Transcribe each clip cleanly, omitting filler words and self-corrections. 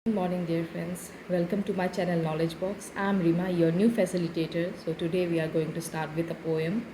Good morning, dear friends. Welcome to my channel Knowledge Box. I'm Rima, your new facilitator. So today we are going to start with a poem,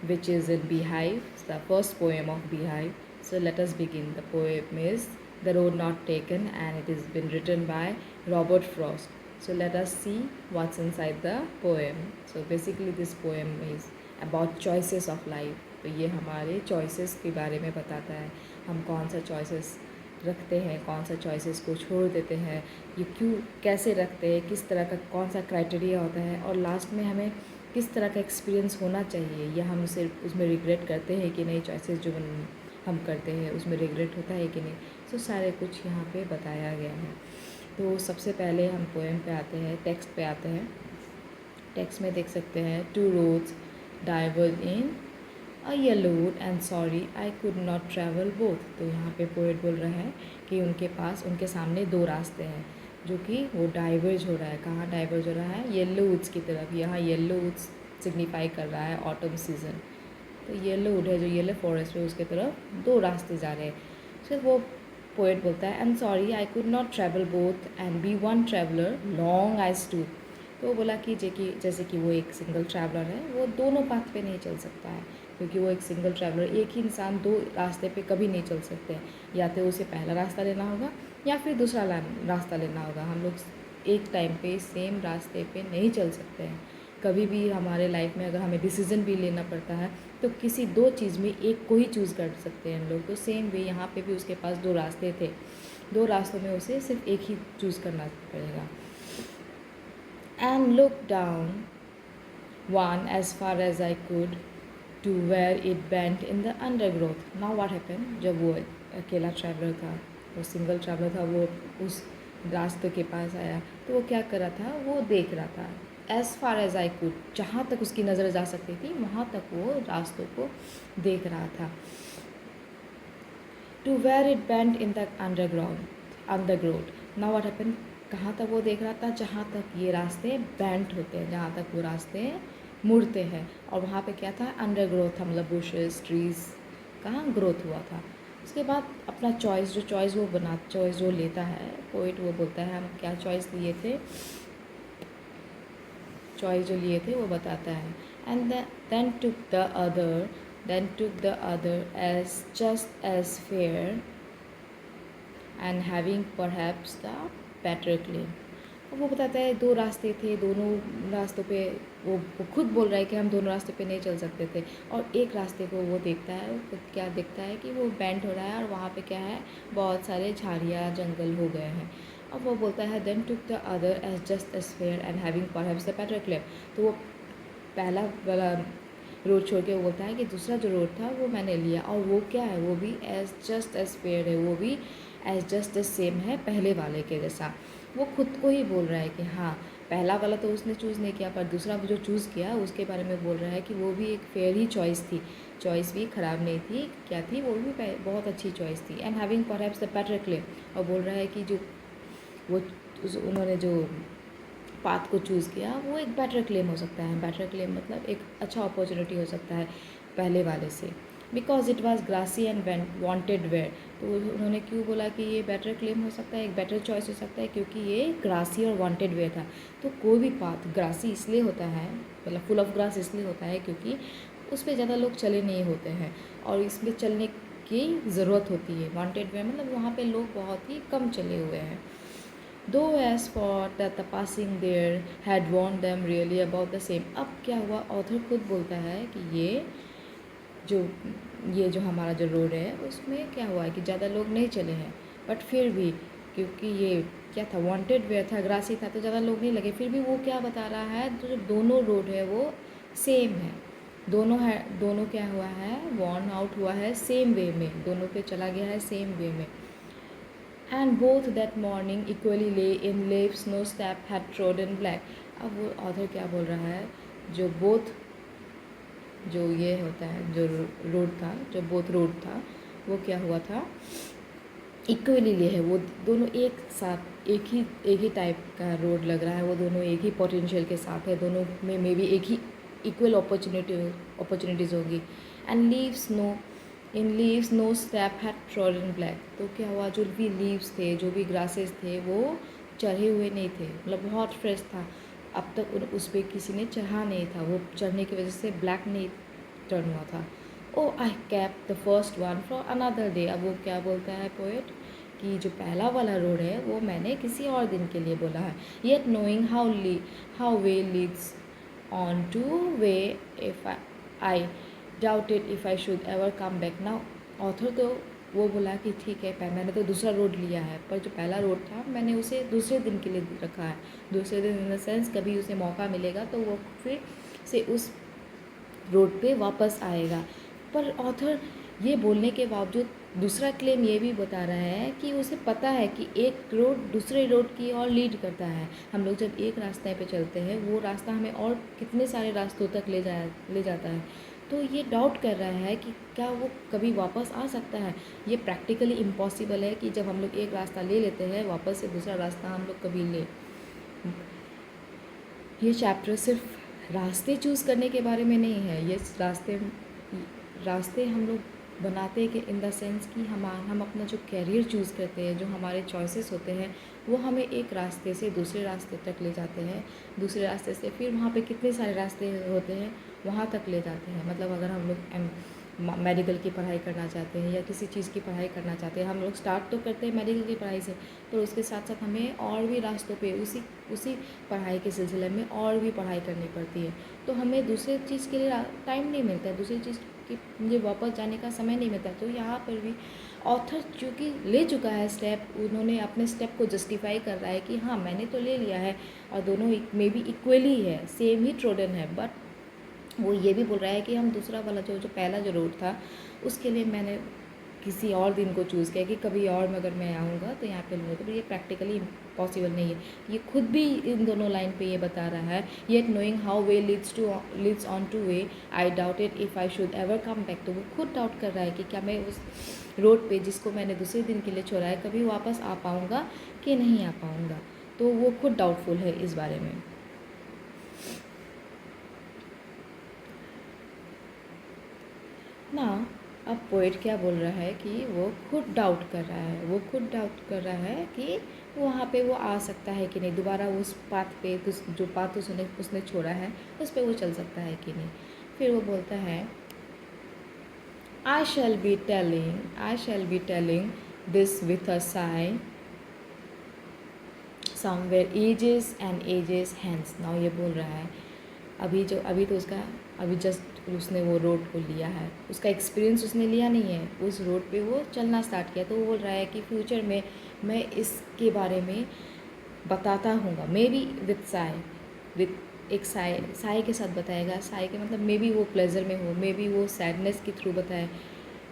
which is in Beehive. It's the first poem of Beehive. So let us begin. The poem is "The Road Not Taken," and it has been written by Robert Frost. So let us see what's inside the poem. So basically, this poem is about choices of life. तो ये हमारे choices के बारे में बताता है. हम कौन सा choices रखते हैं, कौन सा चॉइसेस को छोड़ देते हैं, ये क्यों कैसे रखते हैं, किस तरह का कौन सा क्राइटेरिया होता है, और लास्ट में हमें किस तरह का एक्सपीरियंस होना चाहिए, या हम उसे उसमें रिग्रेट करते हैं कि नहीं, चॉइसेस जो हम करते हैं उसमें रिग्रेट होता है कि नहीं. सो सारे कुछ यहाँ पे बताया गया है. तो सबसे पहले हम पोएम पे आते हैं, टेक्स्ट पे आते हैं. टेक्स्ट में देख सकते हैं, two roads diverge in a yellow wood and sorry I could not travel both. तो यहाँ पे पोएट बोल रहा है कि उनके सामने दो रास्ते हैं जो कि वो डाइवर्ज हो रहा है. कहाँ डाइवर्ज हो रहा है? येलो वुड्स की तरफ. यहाँ येलो वुड्स सिग्निफाई कर रहा है ऑटम सीज़न. तो येलो वुड है जो येलो फॉरेस्ट है, उसके तरफ दो रास्ते जा रहे हैं. फिर वो पोएट बोलता है, and sorry I could not travel both and be one traveller long I stood. तो वो बोला कि जैसे कि वो एक सिंगल ट्रैवलर है, वो दोनों पाथ पे नहीं चल सकता है, क्योंकि वो एक सिंगल ट्रैवलर, एक ही इंसान दो रास्ते पे कभी नहीं चल सकते. या तो उसे पहला रास्ता लेना होगा या फिर दूसरा रास्ता लेना होगा. हम लोग एक टाइम पे सेम रास्ते पे नहीं चल सकते हैं. कभी भी हमारे लाइफ में अगर हमें डिसीज़न भी लेना पड़ता है तो किसी दो चीज़ में एक को ही चूज़ कर सकते हैं हम लोग. तो सेम वे यहाँ पे भी उसके पास दो रास्ते थे, दो रास्तों में उसे सिर्फ एक ही चूज़ करना पड़ेगा. And looked down one as far as I could to where it bent in the undergrowth. Now what happened? जब वो अकेला ट्रैवलर था, वो सिंगल ट्रैवलर था, वो उस रास्ते के पास आया तो वो क्या कर रहा था? वो देख रहा था. As far as I could, जहाँ तक उसकी नज़र जा सकती थी वहाँ तक वो रास्तों को देख रहा था. To where it bent in the undergrowth. Now what happened? कहाँ तक वो देख रहा था? जहाँ तक ये रास्ते बेंट होते हैं, जहाँ तक वो रास्ते मुड़ते हैं. और वहाँ पे क्या था? अंडर ग्रोथ था, मतलब बुशेस ट्रीज़ कहाँ ग्रोथ हुआ था. उसके बाद अपना चॉइस जो लेता है पोइट, वो बोलता है हम क्या चॉइस लिए थे, चॉइस जो लिए थे वो बताता है. And then took the other as just as fair and having perhaps the better claim. और वो बताता है दो रास्ते थे, दोनों रास्तों पे वो खुद बोल रहा है कि हम दोनों रास्ते पे नहीं चल सकते थे. और एक रास्ते को वो देखता है, वो क्या देखता है कि वो बेंड हो रहा है और वहाँ पे क्या है, बहुत सारे झाड़ियाँ जंगल हो गए हैं. अब वो बोलता है then took the other as just as fair and having perhaps the better claim. तो वो पहला वाला रोड छोड़ के वो बोलता है कि दूसरा जो रोड था वो मैंने लिया, और वो क्या है, वो भी एज जस्ट एज फेयर है, वो भी एज जस्ट एज सेम है पहले वाले के जैसा. वो खुद को ही बोल रहा है कि हाँ, पहला वाला तो उसने चूज़ नहीं किया, पर दूसरा जो चूज़ किया उसके बारे में बोल रहा है कि वो भी एक फेयर ही चॉइस थी, चॉइस भी ख़राब नहीं थी. क्या थी? वो भी बहुत अच्छी चॉइस थी. And having perhaps the better claim. और बोल रहा है कि जो वो उन्होंने जो पाथ को चूज़ किया वो एक बेटर क्लेम हो सकता है. बेटर क्लेम मतलब एक अच्छा अपॉर्चुनिटी हो सकता है पहले वाले से. Because it was grassy and wanted wear. तो उन्होंने क्यों बोला कि ये बेटर क्लेम हो सकता है, एक बेटर चॉइस हो सकता है? क्योंकि ये ग्रासी और वॉन्टेड वेयर था. तो कोई भी पाथ ग्रासी इसलिए होता है, मतलब फुल ऑफ ग्रास इसलिए होता है क्योंकि उस पर ज़्यादा लोग चले नहीं होते हैं और इसमें चलने की ज़रूरत होती है. वॉन्टेड वेयर मतलब वहाँ पे लोग बहुत ही कम चले हुए हैं. Though as for that the passing there had warned them really about the same. अब क्या हुआ, ऑथर खुद बोलता है कि ये जो हमारा जो रोड है उसमें क्या हुआ है कि ज़्यादा लोग नहीं चले हैं, बट फिर भी क्योंकि ये क्या था, वांटेड वेयर था, ग्रासी था, तो ज़्यादा लोग नहीं लगे. फिर भी वो क्या बता रहा है, तो जो दोनों रोड है वो सेम है. दोनों क्या हुआ है, वॉर्न आउट हुआ है सेम वे में, दोनों पे चला गया है सेम वे में. And both that morning equally lay in leaves no step had trodden black. अब वो ऑथर क्या बोल रहा है, जो ये होता है, जो रोड था, जो बोथ रोड था, वो क्या हुआ था, इक्वली ले है. वो दोनों एक साथ एक ही टाइप का रोड लग रहा है, वो दोनों एक ही पोटेंशियल के साथ है, दोनों में मे बी एक ही इक्वल अपॉर्चुनिटीज़ होगी. And leaves no in leaves no step had trodden black. तो क्या हुआ, जो भी लीव्स थे, जो भी ग्रासेस थे, वो चढ़े हुए नहीं थे, मतलब बहुत फ्रेश था। अब तक उस पर किसी ने चढ़ा नहीं था, वो चढ़ने की वजह से ब्लैक नहीं टर्न हुआ था। Oh I kept the first one for another day. अब वो क्या बोलता है पोएट कि जो पहला वाला रोड है वो मैंने किसी और दिन के लिए बोला है। Yet knowing how way Leeds on two way if I doubted if I should ever come back now. Author तो वो बोला कि ठीक है, मैंने तो दूसरा रोड लिया है, पर जो पहला रोड था मैंने उसे दूसरे दिन के लिए रखा है। दूसरे दिन इन द सेंस कभी उसे मौका मिलेगा तो वो फिर से उस रोड पे वापस आएगा। पर ऑथर ये बोलने के बावजूद दूसरा क्लेम ये भी बता रहा है कि उसे पता है कि एक रोड दूसरे रोड की ओर लीड करता है। हम लोग जब एक रास्ते पे चलते हैं वो रास्ता हमें और कितने सारे रास्तों तक ले जाता है। तो ये डाउट कर रहा है कि क्या वो कभी वापस आ सकता है। ये प्रैक्टिकली इम्पॉसिबल है कि जब हम लोग एक रास्ता ले लेते हैं वापस से दूसरा रास्ता हम लोग कभी ले। ये चैप्टर सिर्फ रास्ते चूज़ करने के बारे में नहीं है, ये रास्ते हम लोग बनाते हैं कि इन द सेंस कि हम अपना जो कैरियर चूज़ करते हैं, जो हमारे चॉइसेस होते हैं, वो हमें एक रास्ते से दूसरे रास्ते तक ले जाते हैं। दूसरे रास्ते से फिर वहाँ पे कितने सारे रास्ते होते हैं वहाँ तक ले जाते हैं। मतलब अगर हम लोग मेडिकल की पढ़ाई करना चाहते हैं या किसी चीज़ की पढ़ाई करना चाहते हैं, हम लोग स्टार्ट तो करते हैं मेडिकल की पढ़ाई से, पर उसके साथ साथ हमें और भी रास्तों पे उसी पढ़ाई के सिलसिले में और भी पढ़ाई करनी पड़ती है। तो हमें दूसरे चीज़ के लिए टाइम नहीं मिलता है, दूसरी चीज़ कि मुझे वापस जाने का समय नहीं मिलता। तो यहाँ पर भी ऑथर चूँकि ले चुका है स्टेप, उन्होंने अपने स्टेप को जस्टिफाई कर रहा है कि हाँ मैंने तो ले लिया है और दोनों में भी इक्वली है, सेम ही ट्रोडन है। बट वो ये भी बोल रहा है कि हम दूसरा वाला जो पहला जो रोड था उसके लिए मैंने किसी और दिन को चूज़ किया कि कभी और में अगर मैं आऊँगा तो यहाँ पे लूँगा। तो ये प्रैक्टिकली पॉसिबल नहीं है। ये खुद भी इन दोनों लाइन पे ये बता रहा है, yet knowing how way Leeds on two way I doubted if I should ever come back. तो वो खुद डाउट कर रहा है कि क्या मैं उस रोड पे जिसको मैंने दूसरे दिन के लिए छोड़ा है कभी वापस आ पाऊँगा कि नहीं आ पाऊँगा। तो वो खुद डाउटफुल है इस बारे में ना। अब पोएट क्या बोल रहा है कि वो खुद डाउट कर रहा है, वो खुद डाउट कर रहा है कि वहाँ पे वो आ सकता है कि नहीं, दोबारा उस पाथ पे जो पाथ उसने छोड़ा है उस पे वो चल सकता है कि नहीं। फिर वो बोलता है I shall be telling this with a sigh somewhere ages and ages hence. Now ये बोल रहा है अभी तो उसका अभी जस्ट उसने वो रोड को लिया है, उसका एक्सपीरियंस उसने लिया नहीं है, उस रोड पे वो चलना स्टार्ट किया। तो वो बोल रहा है कि फ्यूचर में मैं इसके बारे में बताता हूँगा, मे बी विथ एक साय के साथ बताएगा। साय के मतलब मे बी वो प्लेजर में हो, मे बी वो सैडनेस के थ्रू बताए,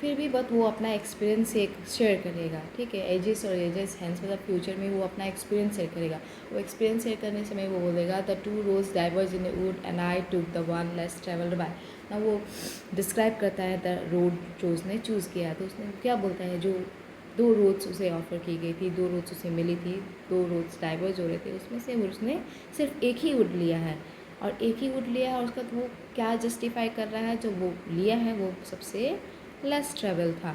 फिर भी बट वो अपना एक्सपीरियंस शेयर करेगा। ठीक है, एजेस और एजेस हैंस मतलब फ्यूचर में वो अपना एक्सपीरियंस शेयर करेगा। वो एक्सपीरियंस शेयर करने समय वो बोलेगा the two roads diverge in wood and I took the one less travelled by. ना वो डिस्क्राइब करता है द रोड जो उसने चूज़ किया। तो उसने क्या बोलता है, जो दो रोड्स उसे ऑफ़र की गई थी, दो रोड्स उसे मिली थी, दो रोड्स डाइवर्ज हो रहे थे, उसमें से उसने सिर्फ एक ही वुड लिया है और एक ही वुड लिया है। और उसका वो क्या जस्टिफाई कर रहा है, जो वो लिया है वो सबसे लेस ट्रेवल था।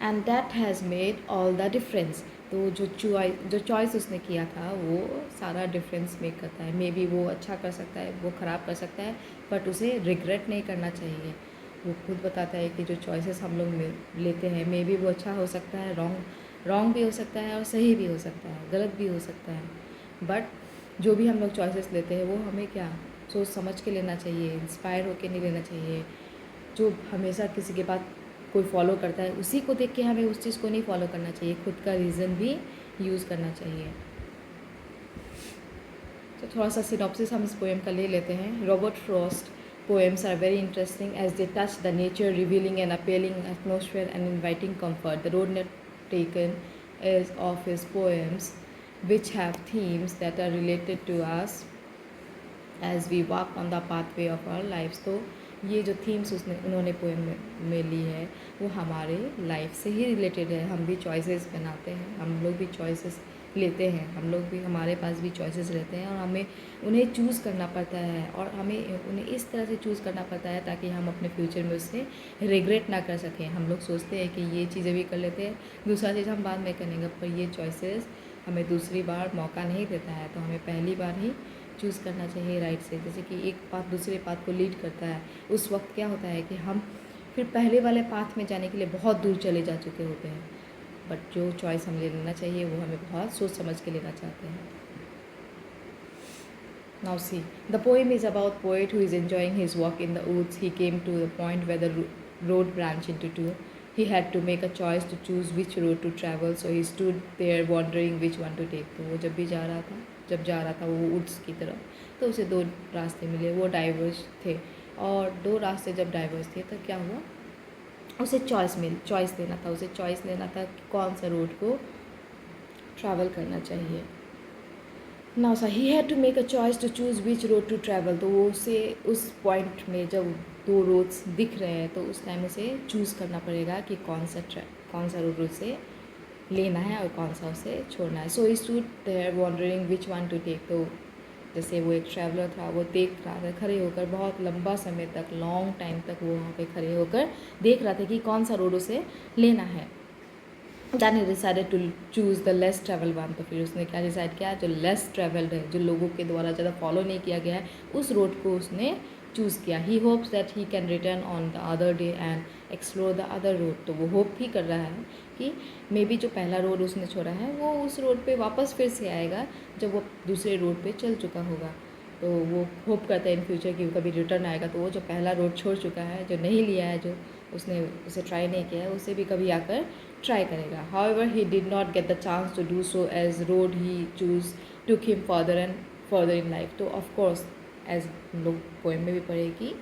And that has made all the difference. तो जो चॉइस उसने किया था वो सारा डिफरेंस मेक करता है। मे बी वो अच्छा कर सकता है, वो ख़राब कर सकता है, बट उसे रिग्रेट नहीं करना चाहिए। वो खुद बताता है कि जो चॉइसेस हम लोग लेते हैं मे बी वो अच्छा हो सकता है, रॉन्ग भी हो सकता है और सही भी हो सकता है, गलत भी हो सकता है। बट जो भी हम लोग चॉइसेस लेते हैं वो हमें क्या सोच समझ के लेना चाहिए, इंस्पायर होके नहीं लेना चाहिए। जो हमेशा किसी के बाद कोई फॉलो करता है उसी को देख के हमें उस चीज़ को नहीं फॉलो करना चाहिए, खुद का रीज़न भी यूज़ करना चाहिए। तो थोड़ा सा सिनॉप्सिस हम इस पोएम का ले लेते हैं। Robert Frost poems are very interesting as they touch the nature, revealing an appealing atmosphere and inviting comfort. The road not taken is of his poems, which have themes that are related to us as we walk on the pathway of our lives. तो ये जो themes उन्होंने poem में ली है वो हमारे life से ही related है। हम भी चॉइसेस बनाते हैं, हम लोग भी चॉइसेस लेते हैं, हम लोग भी, हमारे पास भी चॉइसेस रहते हैं और हमें उन्हें चूज़ करना पड़ता है और हमें उन्हें इस तरह से चूज़ करना पड़ता है ताकि हम अपने फ्यूचर में उससे रिग्रेट ना कर सकें। हम लोग सोचते हैं कि ये चीज़ें भी कर लेते हैं, दूसरा चीज़ हम बाद में करेंगे, पर ये चॉइसेस हमें दूसरी बार मौका नहीं देता है, तो हमें पहली बार ही चूज़ करना चाहिए राइट से। जैसे कि एक पाथ दूसरे पाथ को लीड करता है, उस वक्त क्या होता है कि हम फिर पहले वाले पाथ में जाने के लिए बहुत दूर चले जा चुके होते हैं, बट जो चॉइस हमें लेना चाहिए वो हमें बहुत सोच समझ के लेना चाहते हैं। Now see, the poem is about poet who is enjoying his walk in the woods. He came to the point where the road branched into two. He had to make a choice to choose which road to travel, so he stood there wondering which one to take. तो वो जब जा रहा था वो woods की तरफ, तो उसे दो रास्ते मिले, वो डाइवर्स थे, और दो रास्ते जब डाइवर्स थे तो क्या हुआ, उसे चॉइस लेना था कि कौन सा रोड को ट्रैवल करना चाहिए। Now sir he had to make a choice to choose which road to travel. तो वो उसे उस पॉइंट में जब दो रोड्स दिख रहे हैं तो उस टाइम उसे चूज़ करना पड़ेगा कि कौन सा रोड उसे लेना है और कौन सा उसे छोड़ना है। So he stood there wondering which one to take. तो जैसे वो एक ट्रैवलर था, वो देख रहा था खड़े होकर, बहुत लंबा समय तक, लॉन्ग टाइम तक वो वहाँ पे खड़े होकर देख रहा था कि कौन सा रोड उसे लेना है। Then he decided to choose the less travel one। तो फिर उसने क्या डिसाइड किया, जो लेस ट्रेवल्ड है, जो लोगों के द्वारा ज़्यादा फॉलो नहीं किया गया है, उस रोड को उसने चूज़ किया। He hopes that he can return on the other day and explore the other road. तो वो होप ही कर रहा है कि मे बी जो पहला रोड उसने छोड़ा है वो उस रोड पे वापस फिर से आएगा जब वो दूसरे रोड पे चल चुका होगा। तो वो होप करता है इन फ्यूचर कि कभी रिटर्न आएगा, तो वो जो पहला रोड छोड़ चुका है, जो नहीं लिया है, जो उसने उसे ट्राई नहीं किया है, उसे भी कभी आकर ट्राई करेगा। However he did not get the chance to do so as road he choose took him further and further in life. तो ऑफकोर्स एज हम लोग पोएम में भी पढ़े कि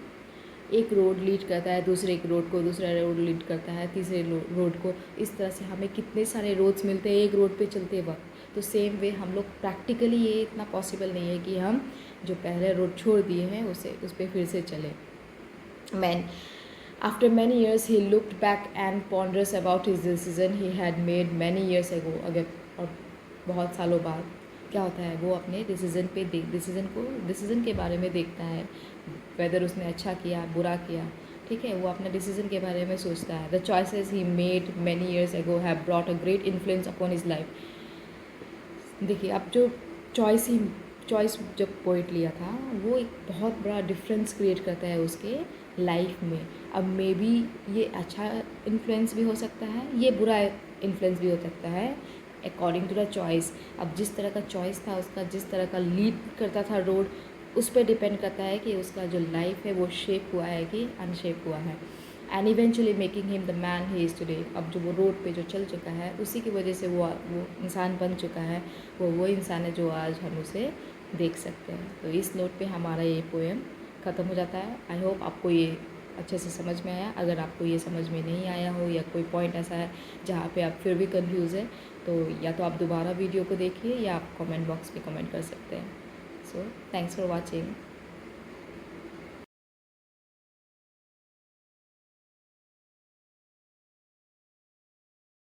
एक रोड लीड करता है दूसरे एक रोड को, दूसरा रोड लीड करता है तीसरे रोड को। इस तरह से हमें कितने सारे रोड्स मिलते हैं एक रोड पे चलते वक्त। तो सेम वे हम लोग प्रैक्टिकली ये इतना पॉसिबल नहीं है कि हम जो पहले रोड छोड़ दिए हैं उस पर फिर से चलें। After many years, he looked back and pondered about his decision he had made many years ago। अगर और बहुत सालों बाद क्या होता है, वो अपने डिसीज़न के बारे में देखता है, वेदर उसने अच्छा किया बुरा किया, ठीक है, वो अपने डिसीज़न के बारे में सोचता है। The choices he made many years ago have brought a great influence upon his life. देखिए, अब जो चॉइस जब पोइट लिया था वो एक बहुत बड़ा डिफरेंस क्रिएट करता है उसके लाइफ में। अब मे बी ये अच्छा इन्फ्लुएंस भी हो सकता है, ये बुरा इन्फ्लुएंस भी हो सकता है अकॉर्डिंग टू द चॉइस। अब जिस तरह का चॉइस था उसका, जिस तरह का लीड करता था रोड, उस पर डिपेंड करता है कि उसका जो लाइफ है वो शेप हुआ है कि अनशेप हुआ है। And eventually making him the man he is today. अब जो वो रोड पे जो चल चुका है उसी की वजह से वो इंसान बन चुका है, वो इंसान है जो आज हम उसे देख सकते हैं। तो इस नोट पे हमारा ये पोएम ख़त्म हो जाता है। आई होप आपको ये अच्छे से समझ में आया। अगर आपको ये समझ में नहीं आया हो या कोई पॉइंट ऐसा है जहाँ पे आप फिर भी कंफ्यूज है, तो या तो आप दोबारा वीडियो को देखिए या आप कमेंट बॉक्स में कमेंट कर सकते हैं। So thanks for watching.